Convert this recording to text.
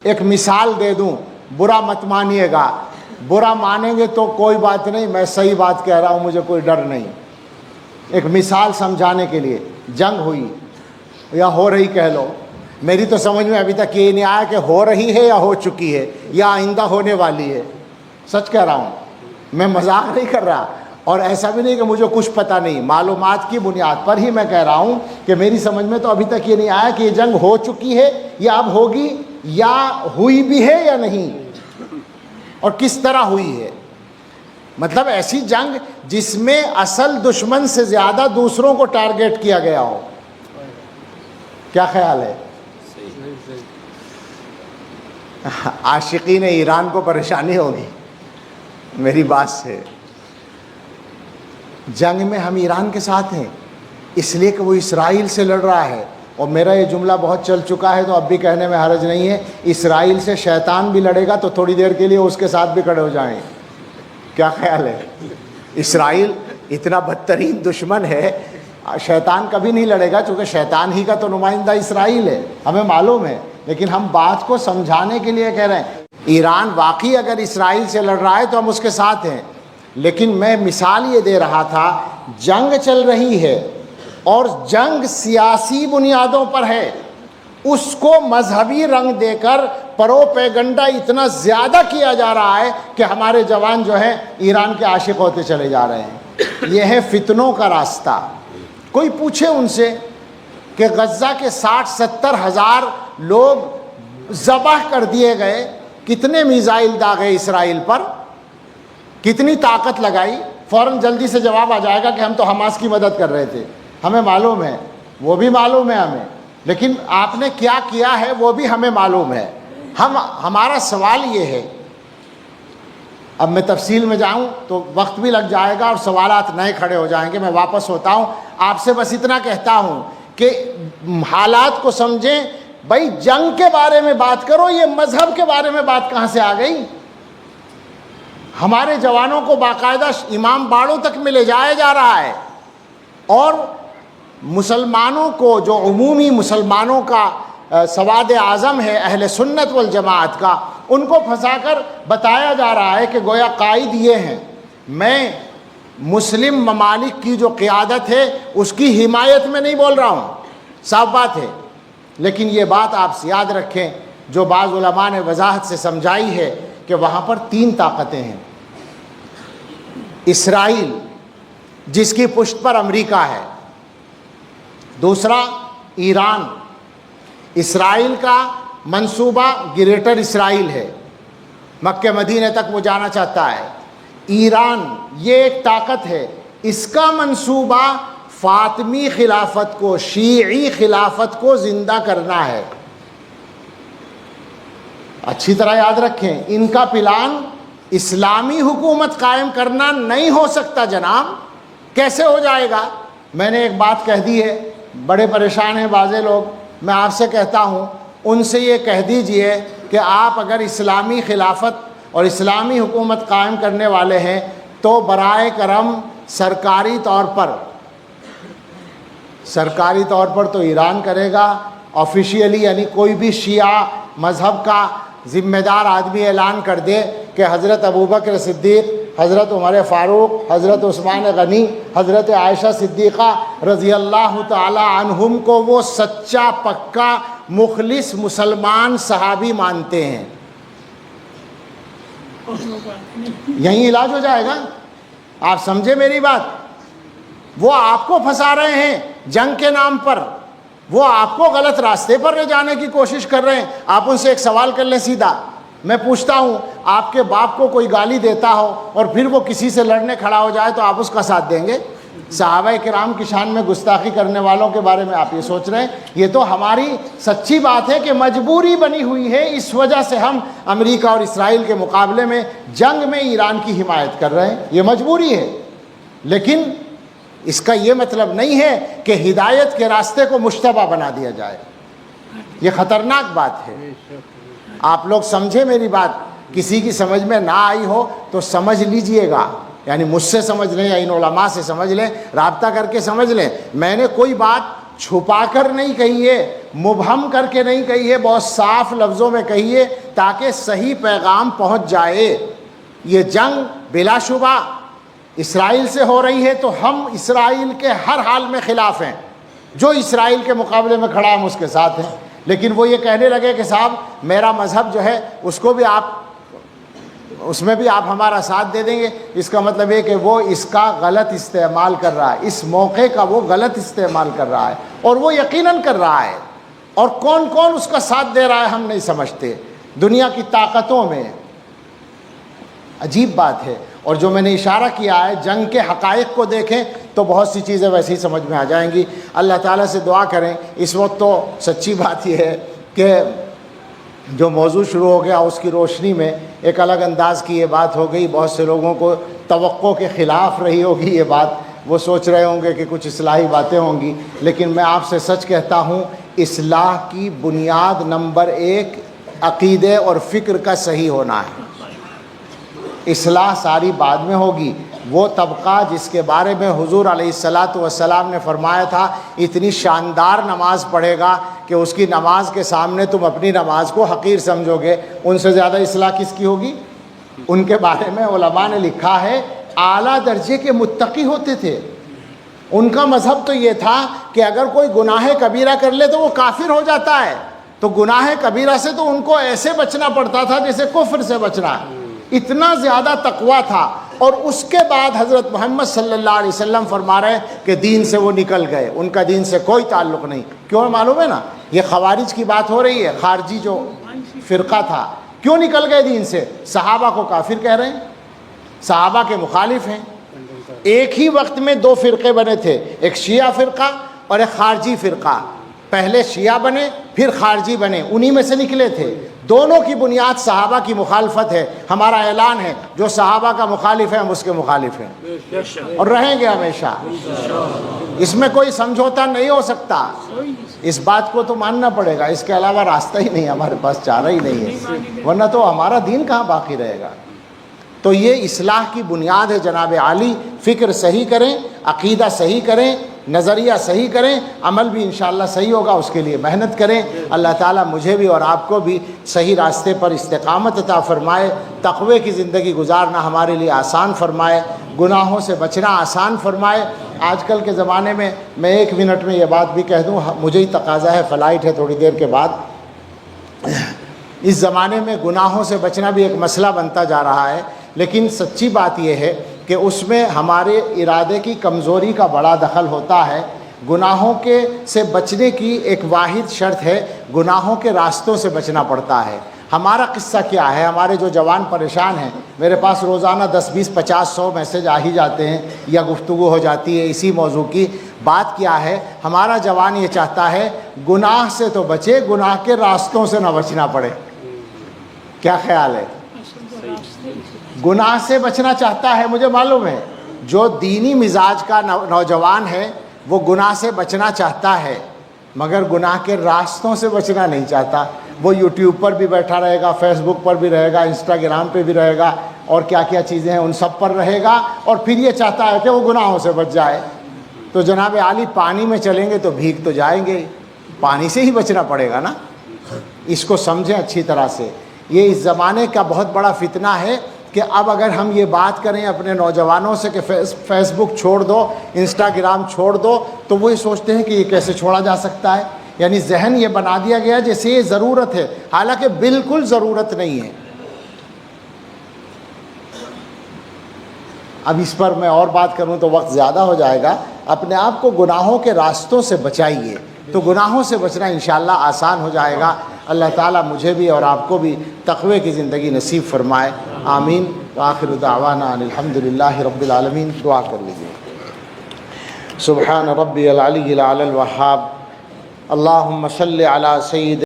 ایک مثال دے دوں، برا مت مانیے گا، برا مانیں گے تو کوئی بات نہیں، میں صحیح بات کہہ رہا ہوں، مجھے کوئی ڈر نہیں۔ ایک مثال سمجھانے کے لیے، جنگ ہوئی یا ہو رہی کہہ لو، میری تو سمجھ میں ابھی تک یہ نہیں آیا کہ ہو رہی ہے یا ہو چکی ہے یا آئندہ ہونے والی ہے۔ سچ کہہ رہا ہوں، میں مذاق نہیں کر رہا، اور ایسا بھی نہیں کہ مجھے کچھ پتہ نہیں، معلومات کی بنیاد پر ہی میں کہہ رہا ہوں کہ میری سمجھ میں تو ابھی تک یہ نہیں آیا کہ یہ جنگ ہو چکی ہے یا اب ہوگی یا ہوئی بھی ہے یا نہیں، اور کس طرح ہوئی ہے۔ مطلب ایسی جنگ جس میں اصل دشمن سے زیادہ دوسروں کو ٹارگیٹ کیا گیا ہو۔ کیا خیال ہے؟ عاشقین ایران کو پریشانی ہوگی میری بات سے۔ جنگ میں ہم ایران کے ساتھ ہیں، اس لیے کہ وہ اسرائیل سے لڑ رہا ہے، اور میرا یہ جملہ بہت چل چکا ہے تو اب بھی کہنے میں حرج نہیں ہے، اسرائیل سے شیطان بھی لڑے گا تو تھوڑی دیر کے لیے اس کے ساتھ بھی کھڑے ہو جائیں۔ کیا خیال ہے؟ اسرائیل اتنا بدترین دشمن ہے، شیطان کبھی نہیں لڑے گا، چونکہ شیطان ہی کا تو نمائندہ اسرائیل ہے، ہمیں معلوم ہے، لیکن ہم بات کو سمجھانے کے لیے کہہ رہے ہیں۔ ایران واقعی اگر اسرائیل سے لڑ رہا ہے تو ہم اس کے ساتھ ہیں، لیکن میں مثال یہ دے رہا تھا، جنگ چل رہی ہے اور جنگ سیاسی بنیادوں پر ہے، اس کو مذہبی رنگ دے کر پروپیگنڈا اتنا زیادہ کیا جا رہا ہے کہ ہمارے جوان جو ہیں ایران کے عاشق ہوتے چلے جا رہے ہیں۔ یہ ہے فتنوں کا راستہ۔ کوئی پوچھے ان سے کہ غزہ کے 60-70 ہزار لوگ ذبح کر دیے گئے، کتنے میزائل داغے اسرائیل پر، کتنی طاقت لگائی، فوراً جلدی سے جواب آ جائے گا کہ ہم تو حماس کی مدد کر رہے تھے۔ ہمیں معلوم ہے، وہ بھی معلوم ہے ہمیں، لیکن آپ نے کیا کیا ہے وہ بھی ہمیں معلوم ہے۔ ہمارا سوال یہ ہے، اب میں تفصیل میں جاؤں تو وقت بھی لگ جائے گا اور سوالات نئے کھڑے ہو جائیں گے، میں واپس ہوتا ہوں، آپ سے بس اتنا کہتا ہوں کہ حالات کو سمجھیں۔ بھائی جنگ کے بارے میں بات کرو، یہ مذہب کے بارے میں بات کہاں سے آ گئی؟ ہمارے جوانوں کو باقاعدہ امام باڑوں تک میں لے جایا جا رہا ہے، اور مسلمانوں کو، جو عمومی مسلمانوں کا سواد اعظم ہے اہل سنت والجماعت کا، ان کو پھنسا کر بتایا جا رہا ہے کہ گویا قائد یہ ہیں۔ میں مسلم ممالک کی جو قیادت ہے اس کی حمایت میں نہیں بول رہا ہوں، صاف بات ہے، لیکن یہ بات آپ سے یاد رکھیں جو بعض علماء نے وضاحت سے سمجھائی ہے کہ وہاں پر 3 طاقتیں ہیں۔ اسرائیل جس کی پشت پر امریکہ ہے، دوسرا ایران، اسرائیل کا منصوبہ گریٹر اسرائیل ہے، مکہ مدینہ تک وہ جانا چاہتا ہے۔ ایران یہ ایک طاقت ہے، اس کا منصوبہ فاطمی خلافت کو، شیعی خلافت کو زندہ کرنا ہے۔ اچھی طرح یاد رکھیں، ان کا پلان اسلامی حکومت قائم کرنا نہیں ہو سکتا جناب۔ کیسے ہو جائے گا؟ میں نے ایک بات کہہ دی ہے، بڑے پریشان ہیں بعض لوگ، میں آپ سے کہتا ہوں ان سے یہ کہہ دیجئے کہ آپ اگر اسلامی خلافت اور اسلامی حکومت قائم کرنے والے ہیں تو برائے کرم سرکاری طور پر تو ایران کرے گا، آفیشیلی، یعنی کوئی بھی شیعہ مذہب کا ذمہ دار آدمی اعلان کر دے کہ حضرت ابوبکر صدیق، حضرت عمر فاروق، حضرت عثمان غنی، حضرت عائشہ صدیقہ رضی اللہ تعالی عنہم کو وہ سچا پکا مخلص مسلمان صحابی مانتے ہیں، یہیں علاج ہو جائے گا۔ آپ سمجھے میری بات؟ وہ آپ کو پھنسا رہے ہیں جنگ کے نام پر، وہ آپ کو غلط راستے پر لے جانے کی کوشش کر رہے ہیں۔ آپ ان سے ایک سوال کر لیں سیدھا، میں پوچھتا ہوں، آپ کے باپ کو کوئی گالی دیتا ہو اور پھر وہ کسی سے لڑنے کھڑا ہو جائے تو آپ اس کا ساتھ دیں گے؟ صحابہ کرام کی شان میں گستاخی کرنے والوں کے بارے میں آپ یہ سوچ رہے ہیں؟ یہ تو ہماری سچی بات ہے کہ مجبوری بنی ہوئی ہے، اس وجہ سے ہم امریکہ اور اسرائیل کے مقابلے میں جنگ میں ایران کی حمایت کر رہے ہیں، یہ مجبوری ہے۔ لیکن اس کا یہ مطلب نہیں ہے کہ ہدایت کے راستے کو مشتبہ بنا دیا جائے، یہ خطرناک بات ہے۔ آپ لوگ سمجھے میری بات، کسی کی سمجھ میں نہ آئی ہو تو سمجھ لیجئے گا، یعنی مجھ سے سمجھ لیں یا ان علماء سے سمجھ لیں، رابطہ کر کے سمجھ لیں۔ میں نے کوئی بات چھپا کر نہیں کہیے، مبہم کر کے نہیں کہیے، بہت صاف لفظوں میں کہیے تاکہ صحیح پیغام پہنچ جائے۔ یہ جنگ بلا شبہ اسرائیل سے ہو رہی ہے تو ہم اسرائیل کے ہر حال میں خلاف ہیں، جو اسرائیل کے مقابلے میں کھڑا ہم اس کے ساتھ ہیں۔ لیکن وہ یہ کہنے لگے کہ صاحب میرا مذہب جو ہے اس کو بھی آپ، اس میں بھی آپ ہمارا ساتھ دے دیں گے، اس کا مطلب یہ کہ وہ اس کا غلط استعمال کر رہا ہے، اس موقع کا وہ غلط استعمال کر رہا ہے، اور وہ یقیناً کر رہا ہے۔ اور کون کون اس کا ساتھ دے رہا ہے ہم نہیں سمجھتے، دنیا کی طاقتوں میں۔ عجیب بات ہے۔ اور جو میں نے اشارہ کیا ہے، جنگ کے حقائق کو دیکھیں تو بہت سی چیزیں ویسے ہی سمجھ میں آ جائیں گی۔ اللہ تعالیٰ سے دعا کریں۔ اس وقت تو سچی بات یہ ہے کہ جو موضوع شروع ہو گیا اس کی روشنی میں ایک الگ انداز کی یہ بات ہو گئی، بہت سے لوگوں کو توقع کے خلاف رہی ہوگی یہ بات، وہ سوچ رہے ہوں گے کہ کچھ اصلاحی باتیں ہوں گی، لیکن میں آپ سے سچ کہتا ہوں، اصلاح کی بنیاد نمبر 1 عقیدے اور فکر کا صحیح ہونا ہے۔ اصلاح ساری بعد میں ہوگی۔ وہ طبقہ جس کے بارے میں حضور علیہ السلام نے فرمایا تھا اتنی شاندار نماز پڑھے گا کہ اس کی نماز کے سامنے تم اپنی نماز کو حقیر سمجھو گے، ان سے زیادہ اصلاح کس کی ہوگی؟ ان کے بارے میں علماء نے لکھا ہے اعلیٰ درجے کے متقی ہوتے تھے۔ ان کا مذہب تو یہ تھا کہ اگر کوئی گناہ کبیرہ کر لے تو وہ کافر ہو جاتا ہے، تو گناہ کبیرہ سے تو ان کو ایسے بچنا پڑتا تھا جیسے کفر سے بچنا ہے، اتنا زیادہ تقویٰ تھا۔ اور اس کے بعد حضرت محمد صلی اللہ علیہ وسلم فرما رہے ہیں کہ دین سے وہ نکل گئے، ان کا دین سے کوئی تعلق نہیں۔ کیوں معلوم ہے نا، یہ خوارج کی بات ہو رہی ہے، خارجی جو فرقہ تھا، کیوں نکل گئے دین سے؟ صحابہ کو کافر کہہ رہے ہیں، صحابہ کے مخالف ہیں۔ ایک ہی وقت میں 2 فرقے بنے تھے، ایک شیعہ فرقہ اور ایک خارجی فرقہ۔ پہلے شیعہ بنے پھر خارجی بنے، انہی میں سے نکلے تھے۔ دونوں کی بنیاد صحابہ کی مخالفت ہے۔ ہمارا اعلان ہے جو صحابہ کا مخالف ہے ہم اس کے مخالف ہیں اور رہیں گے ہمیشہ، اس میں کوئی سمجھوتا نہیں ہو سکتا۔ اس بات کو تو ماننا پڑے گا، اس کے علاوہ راستہ ہی نہیں، ہمارے پاس چارہ ہی نہیں ہے، ورنہ تو ہمارا دین کہاں باقی رہے گا۔ تو یہ اصلاح کی بنیاد ہے جناب عالی۔ فکر صحیح کریں، عقیدہ صحیح کریں، نظریہ صحیح کریں، عمل بھی انشاءاللہ صحیح ہوگا، اس کے لیے محنت کریں۔ اللہ تعالیٰ مجھے بھی اور آپ کو بھی صحیح راستے پر استقامت عطا فرمائے، تقوی کی زندگی گزارنا ہمارے لیے آسان فرمائے، گناہوں سے بچنا آسان فرمائے۔ آج کل کے زمانے میں 1 منٹ میں یہ بات بھی کہہ دوں، مجھے ہی تقاضا ہے، فلائٹ ہے تھوڑی دیر کے بعد۔ اس زمانے میں گناہوں سے بچنا بھی ایک مسئلہ بنتا جا رہا ہے، لیکن سچی بات یہ ہے کہ اس میں ہمارے ارادے کی کمزوری کا بڑا دخل ہوتا ہے۔ گناہوں سے بچنے کی ایک واحد شرط ہے، گناہوں کے راستوں سے بچنا پڑتا ہے۔ ہمارا قصہ کیا ہے؟ ہمارے جو جوان پریشان ہیں، میرے پاس روزانہ 10 20 50 100 میسج آ ہی جاتے ہیں یا گفتگو ہو جاتی ہے اسی موضوع کی۔ بات کیا ہے؟ ہمارا جوان یہ چاہتا ہے گناہ سے تو بچے، گناہ کے راستوں سے نہ بچنا پڑے۔ کیا خیال ہے؟ گناہ سے بچنا چاہتا ہے، مجھے معلوم ہے جو دینی مزاج کا نوجوان ہے وہ گناہ سے بچنا چاہتا ہے، مگر گناہ کے راستوں سے بچنا نہیں چاہتا۔ وہ یوٹیوب پر بھی بیٹھا رہے گا، فیس بک پر بھی رہے گا، انسٹاگرام پہ بھی رہے گا، اور کیا کیا چیزیں ہیں ان سب پر رہے گا، اور پھر یہ چاہتا ہے کہ وہ گناہوں سے بچ جائے۔ تو جناب عالی پانی میں چلیں گے تو بھیگ تو جائیں گے، پانی سے ہی بچنا پڑے گا نا۔ اس کو سمجھیں اچھی طرح سے۔ یہ اس زمانے کا بہت بڑا فتنہ ہے کہ اب اگر ہم یہ بات کریں اپنے نوجوانوں سے کہ فیس بک چھوڑ دو، انسٹاگرام چھوڑ دو، تو وہ یہ سوچتے ہیں کہ یہ کیسے چھوڑا جا سکتا ہے۔ یعنی ذہن یہ بنا دیا گیا جیسے یہ ضرورت ہے، حالانکہ بالکل ضرورت نہیں ہے۔ اب اس پر میں اور بات کروں تو وقت زیادہ ہو جائے گا۔ اپنے آپ کو گناہوں کے راستوں سے بچائیے تو گناہوں سے بچنا انشاءاللہ آسان ہو جائے گا۔ اللہ تعالیٰ مجھے بھی اور آپ کو بھی تقوی کی زندگی نصیب فرمائے، آمین۔ وآخر دعوانا ان الحمدللہ رب العالمین۔ دعا کر لیجیے۔ سبحان ربی العلی الاعلی الوہاب، اللہم صلی علی سید